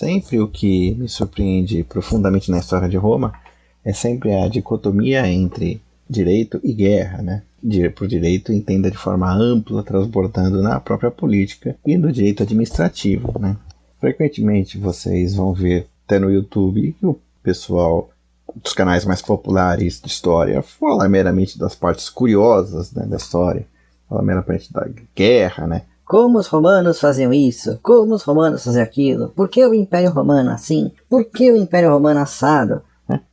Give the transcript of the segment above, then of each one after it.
sempre o que me surpreende profundamente na história de Roma é sempre a dicotomia entre direito e guerra, né? Por direito, entenda de forma ampla, transbordando na própria política e no direito administrativo, né? Frequentemente vocês vão ver até no YouTube que o pessoal dos canais mais populares de história fala meramente das partes curiosas, né, da história, fala meramente da guerra, né? Como os romanos faziam isso? Como os romanos faziam aquilo? Por que o Império Romano assim? Por que o Império Romano assado?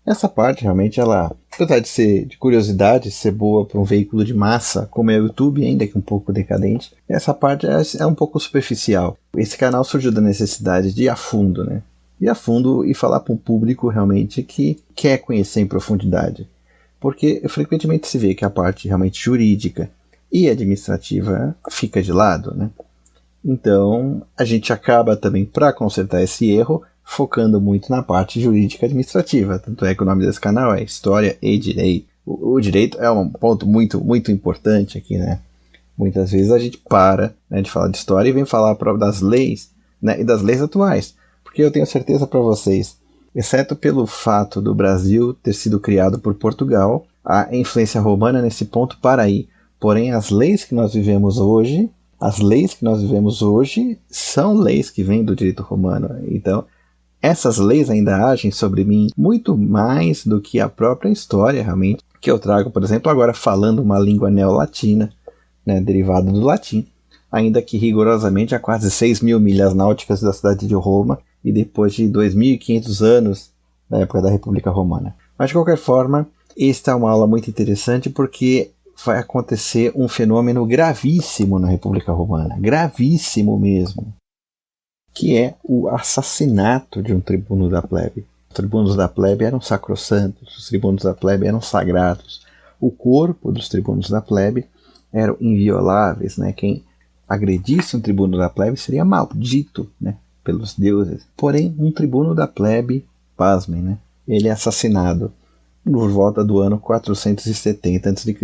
Essa parte realmente, ela, apesar de ser de curiosidade, ser boa para um veículo de massa, como é o YouTube, ainda que um pouco decadente, essa parte é um pouco superficial. Esse canal surgiu da necessidade de ir a fundo, né? Ir a fundo e falar para um público realmente que quer conhecer em profundidade. Porque frequentemente se vê que a parte realmente jurídica e administrativa fica de lado, né? Então, a gente acaba também, para consertar esse erro, focando muito na parte jurídica administrativa. Tanto é que o nome desse canal é História e Direito. O direito é um ponto muito, muito importante aqui, né? Muitas vezes a gente para, né, de falar de história e vem falar das leis, né, e das leis atuais. Porque eu tenho certeza para vocês, exceto pelo fato do Brasil ter sido criado por Portugal, a influência romana nesse ponto para aí. Porém, as leis que nós vivemos hoje são leis que vêm do direito romano. Então, essas leis ainda agem sobre mim muito mais do que a própria história, realmente, que eu trago, por exemplo, agora falando uma língua neolatina, né, derivada do latim, ainda que rigorosamente a quase 6.000 milhas náuticas da cidade de Roma e depois de 2.500 anos da época da República Romana. Mas, de qualquer forma, esta é uma aula muito interessante porque vai acontecer um fenômeno gravíssimo na República Romana, gravíssimo mesmo, que é o assassinato de um tribuno da plebe. Os tribunos da plebe eram sacrossantos, os tribunos da plebe eram sagrados. O corpo dos tribunos da plebe eram invioláveis, né? Quem agredisse um tribuno da plebe seria maldito, né, pelos deuses. Porém, um tribuno da plebe, pasmem, né, ele é assassinado por volta do ano 470 a.C.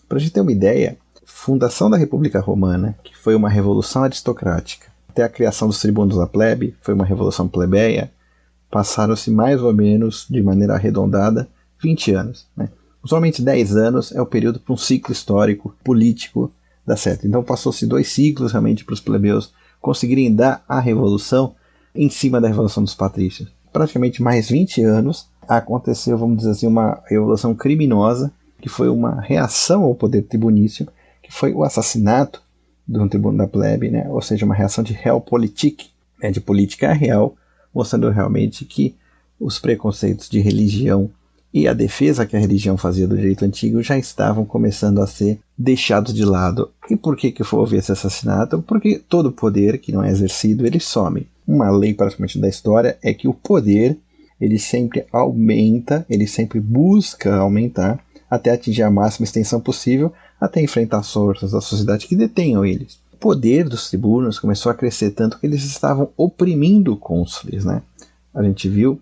Para a gente ter uma ideia, a fundação da República Romana, que foi uma revolução aristocrática, até a criação dos tribunos da plebe, foi uma revolução plebeia, passaram-se mais ou menos, de maneira arredondada, 20 anos. Né? Usualmente 10 anos é o período para um ciclo histórico, político, dar certo. Então passou-se 2 ciclos realmente para os plebeus conseguirem dar a revolução em cima da revolução dos patrícios. Praticamente mais 20 anos aconteceu, vamos dizer assim, uma revolução criminosa, que foi uma reação ao poder tribunício, que foi o assassinato de um tribuno da plebe, né? Ou seja, uma reação de realpolitik, né? De política real, mostrando realmente que os preconceitos de religião e a defesa que a religião fazia do direito antigo já estavam começando a ser deixados de lado. E por que houve esse assassinato? Porque todo poder que não é exercido, ele some. Uma lei praticamente da história é que o poder, ele sempre aumenta, ele sempre busca aumentar até atingir a máxima extensão possível, até enfrentar as forças da sociedade que detenham eles. O poder dos tribunos começou a crescer tanto que eles estavam oprimindo cônsules, né? A gente viu,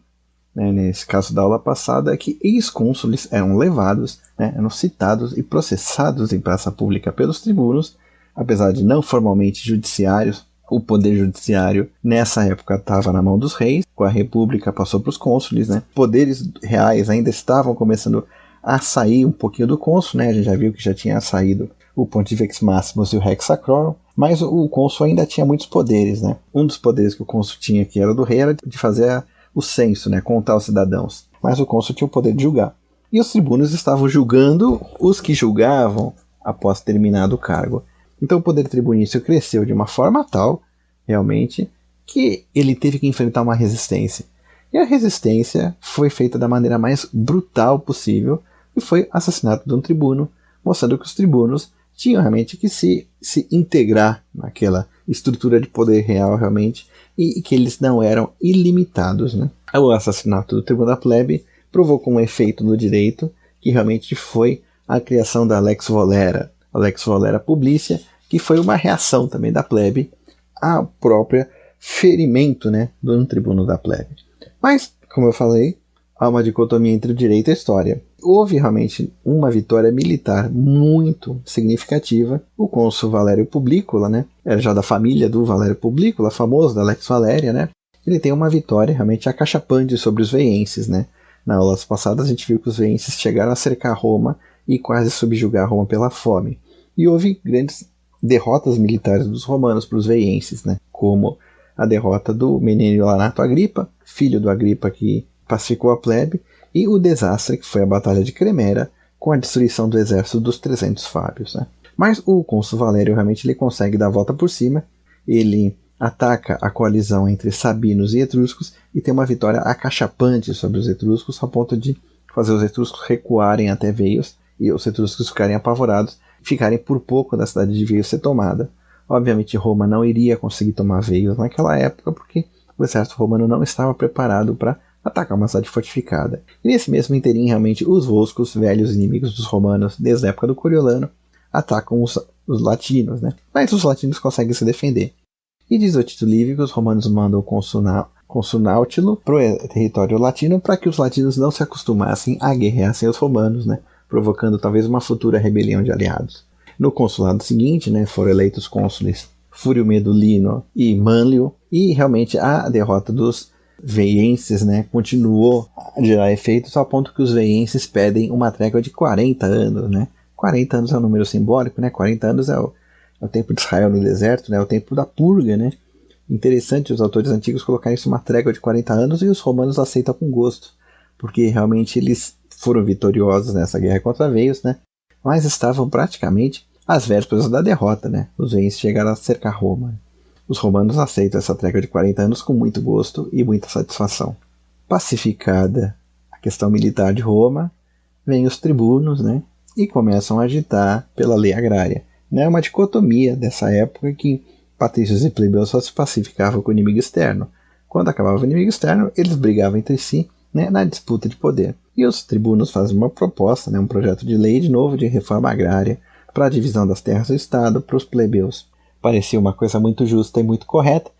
né, nesse caso da aula passada, que ex-cônsules eram levados, né, eram citados e processados em praça pública pelos tribunos, apesar de não formalmente judiciários. O poder judiciário nessa época estava na mão dos reis, com a república passou para os cônsules, né? Poderes reais ainda estavam começando a sair um pouquinho do cônsul, né? A gente já viu que já tinha saído o Pontifex Maximus e o Rex Sacrorum, mas o cônsul ainda tinha muitos poderes, né? Um dos poderes que o cônsul tinha, que era do rei, era de fazer o censo, né? Contar os cidadãos. Mas o cônsul tinha o poder de julgar. E os tribunos estavam julgando os que julgavam após terminado o cargo. Então o poder tribunício cresceu de uma forma tal, realmente, que ele teve que enfrentar uma resistência. E a resistência foi feita da maneira mais brutal possível, e foi o assassinato de um tribuno, mostrando que os tribunos tinham realmente que se integrar naquela estrutura de poder real realmente, e que eles não eram ilimitados. Né? O assassinato do tribuno da plebe provocou um efeito no direito, que realmente foi a criação da Lex Volera, a Lex Volera Publicia, que foi uma reação também da plebe ao próprio ferimento, né, de um tribuno da plebe. Mas, como eu falei, há uma dicotomia entre o direito e a história. Houve realmente uma vitória militar muito significativa. O cônsul Valério Publícola, né, era já da família do Valério Publícola, famoso da Lex Valéria, né, ele tem uma vitória realmente acachapante sobre os veienses, né? Na aulas passadas a gente viu que os veienses chegaram a cercar Roma e quase subjugar Roma pela fome. E houve grandes derrotas militares dos romanos para os veienses, né? Como a derrota do Menênio Lanato Agripa, filho do Agripa que pacificou a plebe, e o desastre que foi a Batalha de Cremera, com a destruição do exército dos 300 Fábios, né? Mas o cônsul Valério realmente ele consegue dar a volta por cima, ele ataca a coalizão entre sabinos e etruscos e tem uma vitória acachapante sobre os etruscos, a ponto de fazer os etruscos recuarem até Veios e os etruscos ficarem apavorados, ficarem por pouco da cidade de Veios ser tomada. Obviamente Roma não iria conseguir tomar Veios naquela época porque o exército romano não estava preparado para atacar uma cidade fortificada. E nesse mesmo interim, realmente, os volscos, velhos inimigos dos romanos desde a época do Coriolano, atacam os latinos, né? Mas os latinos conseguem se defender. E diz o Tito Livio que os romanos mandam o cônsul Nautilo para o território latino para que os latinos não se acostumassem a guerrear sem os romanos, né? Provocando talvez uma futura rebelião de aliados. No consulado seguinte, né, foram eleitos cônsules Fúrio Medulino e Manlio, e realmente a derrota dos veienses, né, continuou a gerar efeitos ao ponto que os veienses pedem uma trégua de 40 anos. Né? 40 anos é um número simbólico, né? 40 anos é o tempo de Israel no deserto, né? É o tempo da purga, né? Interessante os autores antigos colocarem isso uma trégua de 40 anos e os romanos aceitam com gosto, porque realmente eles foram vitoriosos nessa guerra contra Veios, né? Mas estavam praticamente às vésperas da derrota, né? Os veienses chegaram a cercar Roma. Os romanos aceitam essa trégua de 40 anos com muito gosto e muita satisfação. Pacificada a questão militar de Roma, vêm os tribunos, né? E começam a agitar pela lei agrária. É uma dicotomia dessa época que patrícios e plebeus só se pacificavam com o inimigo externo. Quando acabava o inimigo externo, eles brigavam entre si, né, na disputa de poder. E os tribunos fazem uma proposta, né, um projeto de lei de novo de reforma agrária para a divisão das terras do Estado para os plebeus. Parecia uma coisa muito justa e muito correta,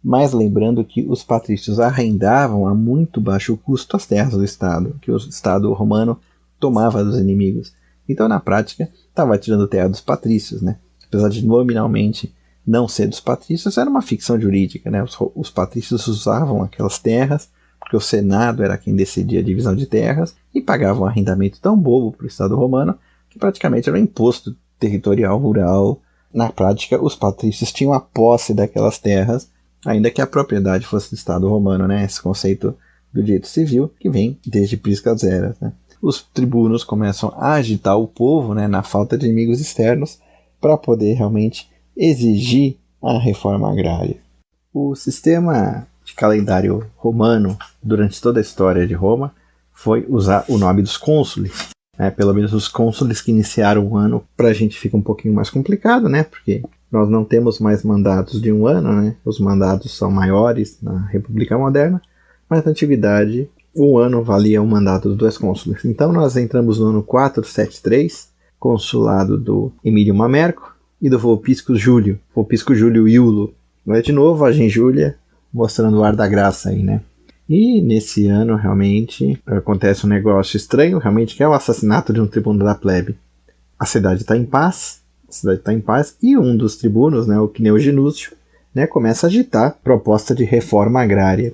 mas lembrando que os patrícios arrendavam a muito baixo custo as terras do Estado, que o Estado romano tomava dos inimigos. Então, na prática, estava tirando terra dos patrícios, né? Apesar de nominalmente não ser dos patrícios, era uma ficção jurídica, né? Os patrícios usavam aquelas terras, porque o Senado era quem decidia a divisão de terras, e pagavam um arrendamento tão bobo para o Estado romano, que praticamente era um imposto territorial rural. Na prática, os patrícios tinham a posse daquelas terras, ainda que a propriedade fosse do Estado romano, né? Esse conceito do direito civil, que vem desde Prisca Zeras, né? Os tribunos começam a agitar o povo, né, na falta de inimigos externos para poder realmente exigir a reforma agrária. O sistema de calendário romano, durante toda a história de Roma, foi usar o nome dos cônsules. Né? Pelo menos os cônsules que iniciaram o ano, para a gente fica um pouquinho mais complicado, né? Porque nós não temos mais mandatos de um ano, né? Os mandatos são maiores na República Moderna, mas na Antiguidade um ano valia um mandato dos 2 cônsules. Então nós entramos no ano 473, consulado do Emílio Mamerco e do Vulpisco Júlio Iulo. Vai de novo a Genjúlia mostrando o ar da graça aí, né? E nesse ano realmente acontece um negócio estranho, realmente, que é o assassinato de um tribuno da plebe. A cidade está em paz, e um dos tribunos, né, o Cneu Genúcio, né, começa a agitar proposta de reforma agrária.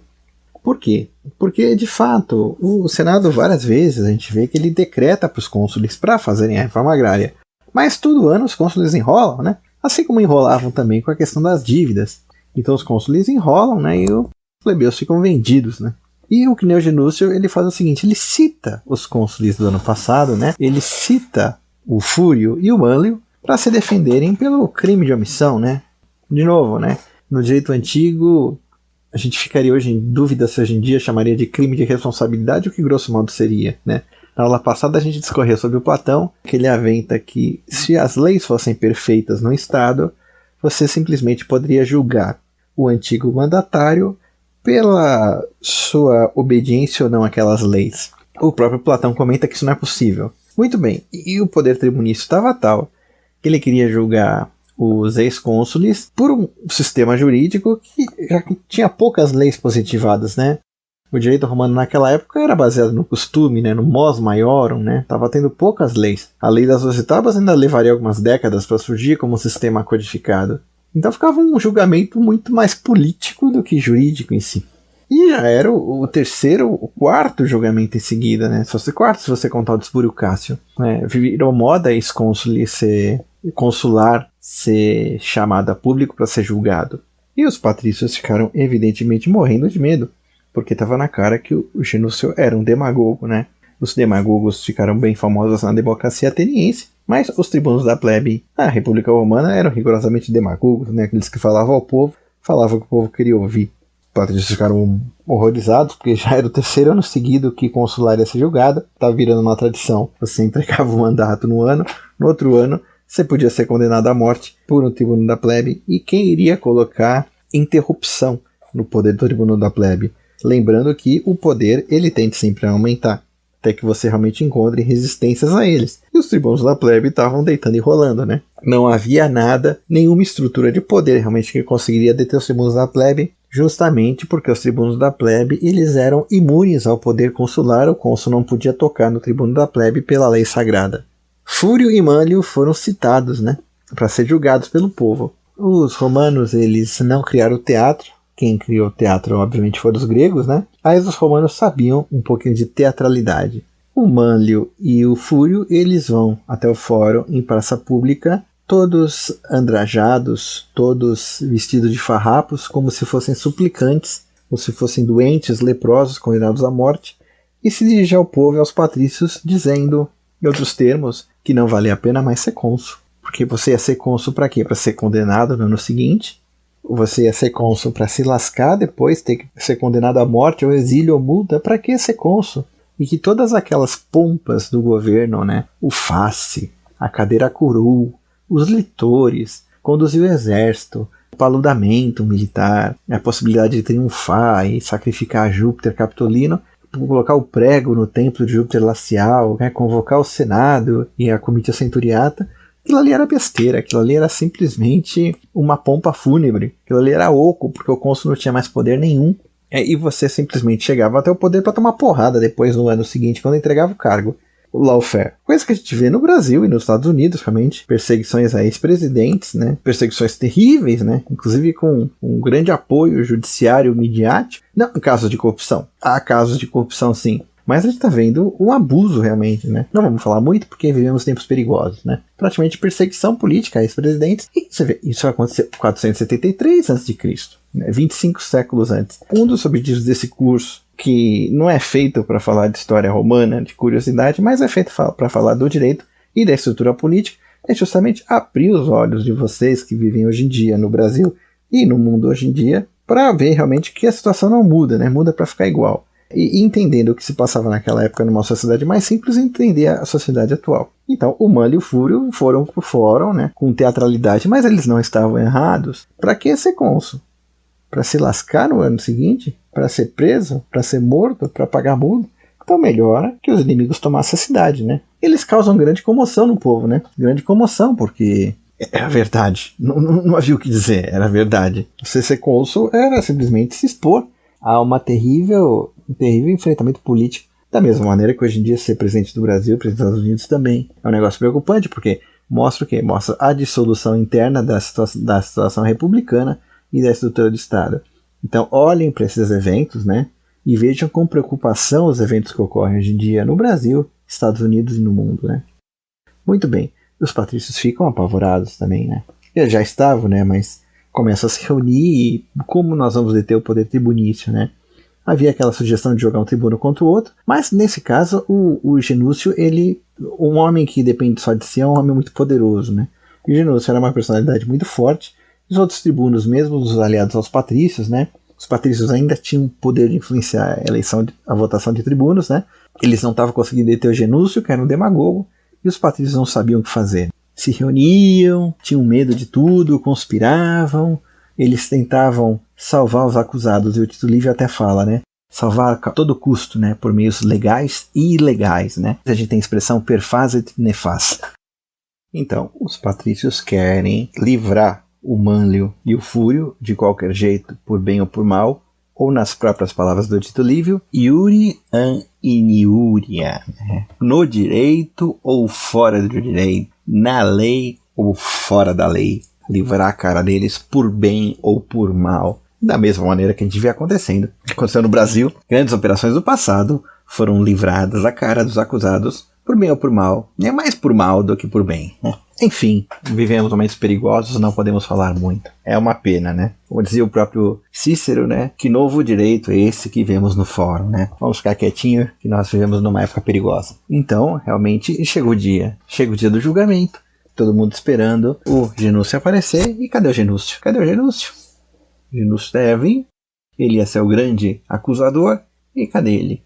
Por quê? Porque, de fato, o Senado várias vezes a gente vê que ele decreta para os cônsules para fazerem a reforma agrária. Mas todo ano os cônsules enrolam, né? Assim como enrolavam também com a questão das dívidas. Então os cônsules enrolam, né? E os plebeus ficam vendidos, né? E o Cneu Genúcio, ele faz o seguinte, ele cita os cônsules do ano passado, né? Ele cita o Fúrio e o Manlio para se defenderem pelo crime de omissão, né? De novo, né? No direito antigo, a gente ficaria hoje em dúvida se hoje em dia chamaria de crime de responsabilidade ou que grosso modo seria, né? Na aula passada a gente discorreu sobre o Platão, que ele aventa que se as leis fossem perfeitas no Estado, você simplesmente poderia julgar o antigo mandatário pela sua obediência ou não àquelas leis. O próprio Platão comenta que isso não é possível. Muito bem, e o poder tribunício estava tal que ele queria julgar os ex-cônsules por um sistema jurídico que já tinha poucas leis positivadas, né? O direito romano naquela época era baseado no costume, né, no mos maiorum, né? Tava tendo poucas leis. A lei das 12 tábuas ainda levaria algumas décadas para surgir como um sistema codificado. Então ficava um julgamento muito mais político do que jurídico em si. E já era o terceiro, o quarto julgamento em seguida, né? Só se quarto se você contar o de Espúrio Cássio. Virou moda consular ser chamado a público para ser julgado. E os patrícios ficaram evidentemente morrendo de medo, porque estava na cara que o Genúcio era um demagogo, né? Os demagogos ficaram bem famosos na democracia ateniense, mas os tribunos da plebe na República Romana eram rigorosamente demagogos, né? Aqueles que falavam ao povo, falavam o que o povo queria ouvir. Os patrícios ficaram horrorizados, porque já era o terceiro ano seguido que consular ia ser julgado, estava virando uma tradição. Você entregava o mandato no outro ano você podia ser condenado à morte por um tribuno da plebe, e quem iria colocar interrupção no poder do tribuno da plebe? Lembrando que o poder ele tende sempre a aumentar, até que você realmente encontre resistências a eles. E os tribunos da plebe estavam deitando e rolando, né? Não havia nada, nenhuma estrutura de poder realmente que conseguiria deter os tribunos da plebe, justamente porque os tribunos da plebe eles eram imunes ao poder consular. O cônsul não podia tocar no tribuno da plebe pela lei sagrada. Fúrio e Mânlio foram citados, né, para ser julgados pelo povo. Os romanos eles não criaram o teatro. Quem criou o teatro, obviamente, foram os gregos, né? Mas os romanos sabiam um pouquinho de teatralidade. O Mânlio e o Fúrio, eles vão até o fórum em praça pública, todos andrajados, todos vestidos de farrapos, como se fossem suplicantes, ou se fossem doentes, leprosos, condenados à morte, e se dirigem ao povo e aos patrícios, dizendo, em outros termos, que não valia a pena mais ser cônsul. Porque você ia ser cônsul para quê? Para ser condenado no ano seguinte? Você ia ser cônsul para se lascar depois, ter que ser condenado à morte, ou exílio, ou multa? Para que ser cônsul? E que todas aquelas pompas do governo, né? O face, a cadeira curul, os litores, conduzir o exército, o paludamento militar, a possibilidade de triunfar e sacrificar a Júpiter Capitolino, colocar o prego no templo de Júpiter Lacial, né? Convocar o Senado e a comitia centuriata. Aquilo ali era besteira, aquilo ali era simplesmente uma pompa fúnebre, aquilo ali era oco, porque o cônsul não tinha mais poder nenhum, e você simplesmente chegava até o poder para tomar porrada depois no ano seguinte, quando entregava o cargo. O lawfare. Coisa que a gente vê no Brasil e nos Estados Unidos, realmente, perseguições a ex-presidentes, né? Perseguições terríveis, né? Inclusive com um grande apoio judiciário midiático. Não em casos de corrupção. Há casos de corrupção, sim. Mas a gente está vendo um abuso realmente, né? Não vamos falar muito porque vivemos tempos perigosos, né? Praticamente perseguição política a ex-presidentes. E você vê, isso aconteceu em 473 a.C., né? 25 séculos antes. Um dos objetivos desse curso, que não é feito para falar de história romana, de curiosidade, mas é feito para falar do direito e da estrutura política, é justamente abrir os olhos de vocês que vivem hoje em dia no Brasil e no mundo hoje em dia, para ver realmente que a situação não muda, né? Muda para ficar igual. E entendendo o que se passava naquela época numa sociedade mais simples, entender a sociedade atual. Então, o Mânlio e o Fúrio foram pro fórum, né, com teatralidade, mas eles não estavam errados. Para que ser cônsul? Para se lascar no ano seguinte? Para ser preso? Para ser morto? Para pagar multa? Então, melhor que os inimigos tomassem a cidade, né? Eles causam grande comoção no povo, né? Grande comoção, porque era verdade. Não havia o que dizer, era verdade. Você ser cônsul era simplesmente se expor a um terrível enfrentamento político. Da mesma maneira que hoje em dia ser presidente do Brasil, presidente dos Estados Unidos também é um negócio preocupante, porque mostra o quê? Mostra a dissolução interna da situação republicana e da estrutura do Estado. Então olhem para esses eventos, né, e vejam com preocupação os eventos que ocorrem hoje em dia no Brasil, Estados Unidos e no mundo, né. Muito bem, os patrícios ficam apavorados também, né. Eles já estavam, né, mas começam a se reunir e como nós vamos deter o poder tribunício, né. Havia aquela sugestão de jogar um tribuno contra o outro, mas nesse caso o Genúcio, um homem que depende só de si, é um homem muito poderoso, né. E o Genúcio era uma personalidade muito forte. Os outros tribunos, mesmo os aliados aos patrícios, né, os patrícios ainda tinham poder de influenciar a votação de tribunos, né, eles não estavam conseguindo deter o Genúcio, que era um demagogo, e os patrícios não sabiam o que fazer. Se reuniam, tinham medo de tudo, conspiravam, eles tentavam salvar os acusados, e o Tito Livio até fala, né, salvar a todo custo, né, por meios legais e ilegais, né. A gente tem a expressão per facet nefas. Então, os patrícios querem livrar o Mânlio e o Fúrio, de qualquer jeito, por bem ou por mal, ou nas próprias palavras do Tito Livio, iuri an iniuria, né? No direito ou fora do direito, na lei ou fora da lei, livrar a cara deles por bem ou por mal. da mesma maneira que a gente vê acontecendo. Aconteceu no Brasil, grandes operações do passado foram livradas à cara dos acusados por bem ou por mal, é mais por mal do que por bem, né? Enfim, vivemos momentos perigosos, não podemos falar muito. É uma pena, né? Como dizia o próprio Cícero, né? Que novo direito é esse que vemos no fórum, né? Vamos ficar quietinho, que nós vivemos numa época perigosa. Então, realmente, chegou o dia do julgamento, todo mundo esperando o Genúcio aparecer, e cadê o Genúcio? Cadê o Genúcio? O Genúcio deve vir, ele ia ser o grande acusador, e cadê ele?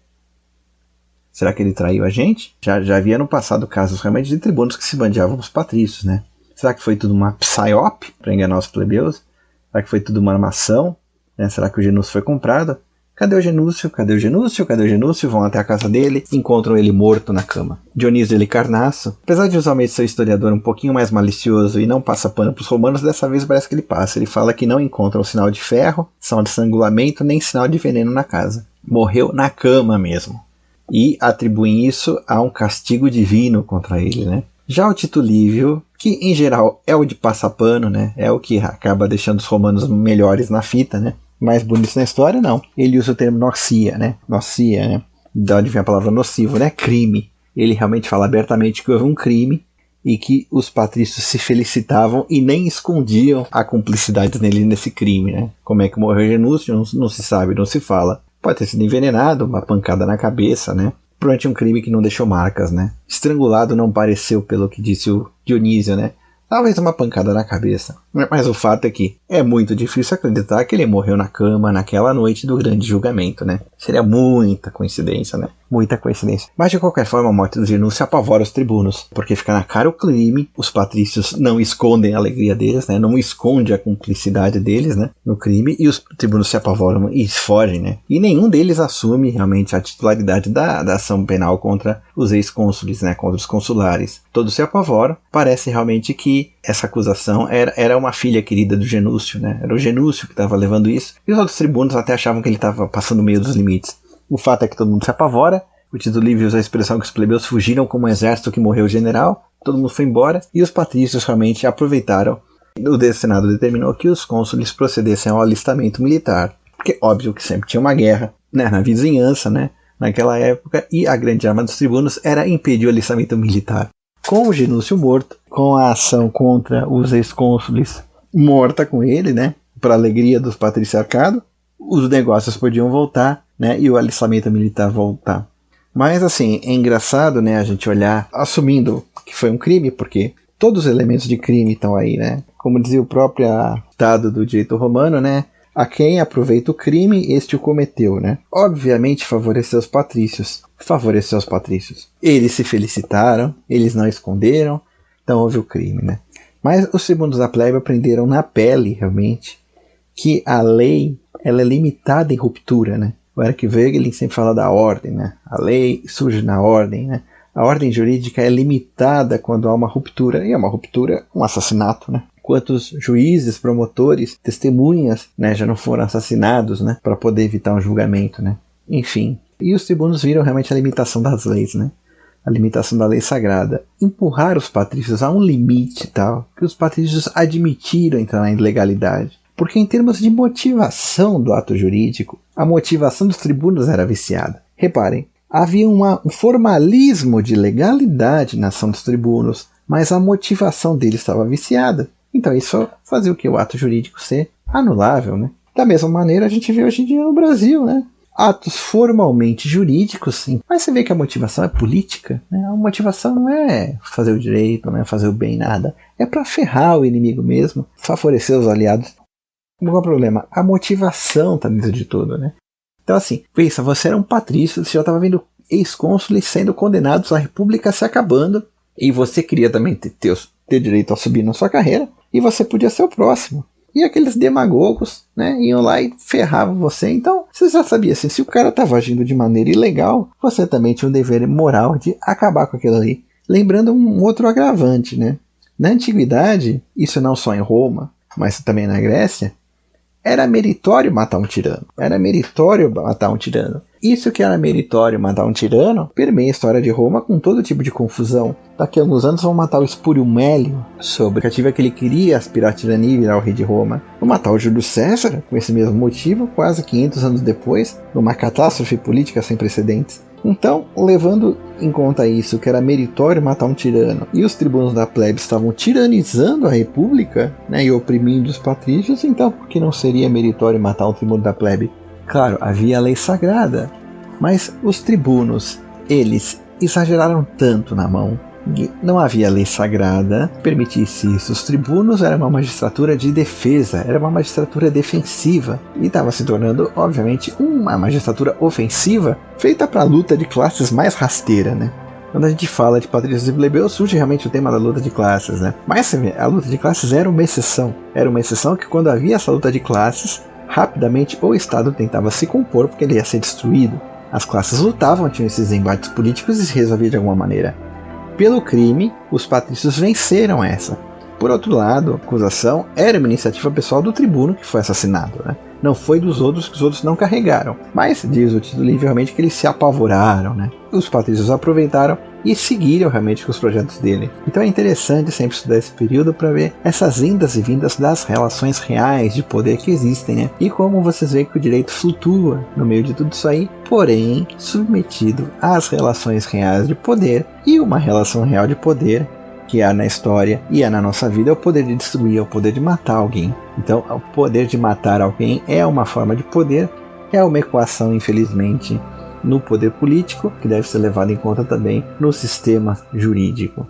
Será que ele traiu a gente? Já havia no passado casos realmente de tribunos que se bandeavam os patrícios, né? Será que foi tudo uma psyop para enganar os plebeus? Será que foi tudo uma armação? Né? Será que o Genúcio foi comprado? Cadê o Genúcio? Cadê o Genúcio? Cadê o Genúcio? Vão até a casa dele e encontram ele morto na cama. Dionísio Helicarnasso, apesar de usualmente ser um historiador um pouquinho mais malicioso e não passa pano para os romanos, dessa vez parece que ele passa. Ele fala que não encontram sinal de ferro, sinal de estrangulamento, nem sinal de veneno na casa. Morreu na cama mesmo. E atribuem isso a um castigo divino contra ele, né? Já o Tito Livio, que em geral é o de passapano, né? É o que acaba deixando os romanos melhores na fita, né? Mais bonitos na história, não. Ele usa o termo nocia, né? Nocia, né? Da onde vem a palavra nocivo, né? Crime. Ele realmente fala abertamente que houve um crime e que os patrícios se felicitavam e nem escondiam a cumplicidade nele nesse crime, né? Como é que morreu Genúcio? Não se sabe, não se fala. Pode ter sido envenenado, uma pancada na cabeça, né? Provavelmente um crime que não deixou marcas, né? Estrangulado não pareceu, pelo que disse o Dionísio, né? Talvez uma pancada na cabeça. Mas o fato é que é muito difícil acreditar que ele morreu na cama naquela noite do grande julgamento, né? Seria muita coincidência, né? Muita coincidência. Mas de qualquer forma, a morte do Genúcio apavora os tribunos, porque fica na cara o crime, os patrícios não escondem a alegria deles, né? Não esconde a cumplicidade deles, né? No crime, e os tribunos se apavoram e fogem, né? E nenhum deles assume realmente a titularidade da ação penal contra os ex-cônsules, né? Contra os consulares. Todos se apavoram. Parece realmente que essa acusação era uma filha querida do Genúcio, né? Era o Genúcio que estava levando isso, e os outros tribunos até achavam que ele estava passando meio dos limites. O fato é que todo mundo se apavora. O Tito Livio usa a expressão que os plebeus fugiram como um exército que morreu o general, todo mundo foi embora, e os patrícios realmente aproveitaram. O Senado determinou que os cônsules procedessem ao alistamento militar, porque óbvio que sempre tinha uma guerra, né, na vizinhança, né, naquela época, e a grande arma dos tribunos era impedir o alistamento militar. Com o Genúcio morto, com a ação contra os ex-cônsules morta com ele, né, para a alegria dos patriciarcados, os negócios podiam voltar, né, e o alistamento militar voltar. Mas assim, é engraçado, né, a gente olhar, assumindo que foi um crime, porque todos os elementos de crime estão aí, né? Como dizia o próprio Estado do direito romano, né? A quem aproveita o crime, este o cometeu, né? Obviamente favoreceu os patrícios. Favoreceu os patrícios. Eles se felicitaram, eles não esconderam, então houve o crime, né? Mas os tribunos da plebe aprenderam na pele, realmente, que a lei ela é limitada em ruptura, né? O Eric Wegelin sempre fala da ordem, né? A lei surge na ordem, né? A ordem jurídica é limitada quando há uma ruptura, e é uma ruptura, um assassinato, né? Quantos juízes, promotores, testemunhas, né, já não foram assassinados, né, para poder evitar um julgamento, né? Enfim. E os tribunos viram realmente a limitação das leis, né? A limitação da lei sagrada. Empurrar os patrícios a um limite tal, que os patrícios admitiram entrar na ilegalidade. Porque em termos de motivação do ato jurídico, a motivação dos tribunos era viciada. Reparem, havia um formalismo de legalidade na ação dos tribunos, mas a motivação deles estava viciada. Então isso fazia o que? O ato jurídico ser anulável, né? Da mesma maneira a gente vê hoje em dia no Brasil, né? Atos formalmente jurídicos, sim, mas você vê que a motivação é política, né? A motivação não é fazer o direito, não é fazer o bem, nada. É para ferrar o inimigo mesmo, favorecer os aliados. Qual é o problema? A motivação está dentro de tudo, né? Então assim, pensa, você era um patrício, você já estava vendo ex-cônsules sendo condenados, a república se acabando, e você queria também ter direito a subir na sua carreira, e você podia ser o próximo. E aqueles demagogos, né, iam lá e ferravam você. Então, você já sabia assim, se o cara estava agindo de maneira ilegal, você também tinha um dever moral de acabar com aquilo ali. Lembrando um outro agravante, né? Na antiguidade, isso não só em Roma, mas também na Grécia, era meritório matar um tirano. Era meritório matar um tirano. Isso que era meritório matar um tirano permeia a história de Roma com todo tipo de confusão. Daqui a alguns anos vão matar o Espúrio Mélio sobre a iniciativa que ele queria aspirar à tirania e virar o rei de Roma. Vão matar o Júlio César com esse mesmo motivo, quase 500 anos depois, numa catástrofe política sem precedentes. Então, levando em conta isso, que era meritório matar um tirano, e os tribunos da plebe estavam tiranizando a república, né, e oprimindo os patrícios, então por que não seria meritório matar um tribuno da plebe? Claro, havia a lei sagrada, mas os tribunos, eles exageraram tanto na mão. Não havia lei sagrada que permitisse isso. Os tribunos eram uma magistratura de defesa, era uma magistratura defensiva, e estava se tornando, obviamente, uma magistratura ofensiva feita para a luta de classes mais rasteira, né? Quando a gente fala de patrícios e plebeus, surge realmente o tema da luta de classes, né? Mas a luta de classes era uma exceção. Era uma exceção que, quando havia essa luta de classes, rapidamente o Estado tentava se compor porque ele ia ser destruído. As classes lutavam, tinham esses embates políticos e se resolvia de alguma maneira. Pelo crime, os patrícios venceram essa. Por outro lado, a acusação era uma iniciativa pessoal do tribuno que foi assassinado, né? Não foi dos outros, que os outros não carregaram. Mas diz o título livremente que eles se apavoraram, né? Os patrícios aproveitaram e seguiram realmente com os projetos dele. Então é interessante sempre estudar esse período para ver essas indas e vindas das relações reais de poder que existem, né? E como vocês veem que o direito flutua no meio de tudo isso aí, porém submetido às relações reais de poder. E uma relação real de poder que há na história e há na nossa vida é o poder de destruir, é o poder de matar alguém. Então o poder de matar alguém é uma forma de poder, é uma equação, infelizmente, no poder político, que deve ser levado em conta também no sistema jurídico.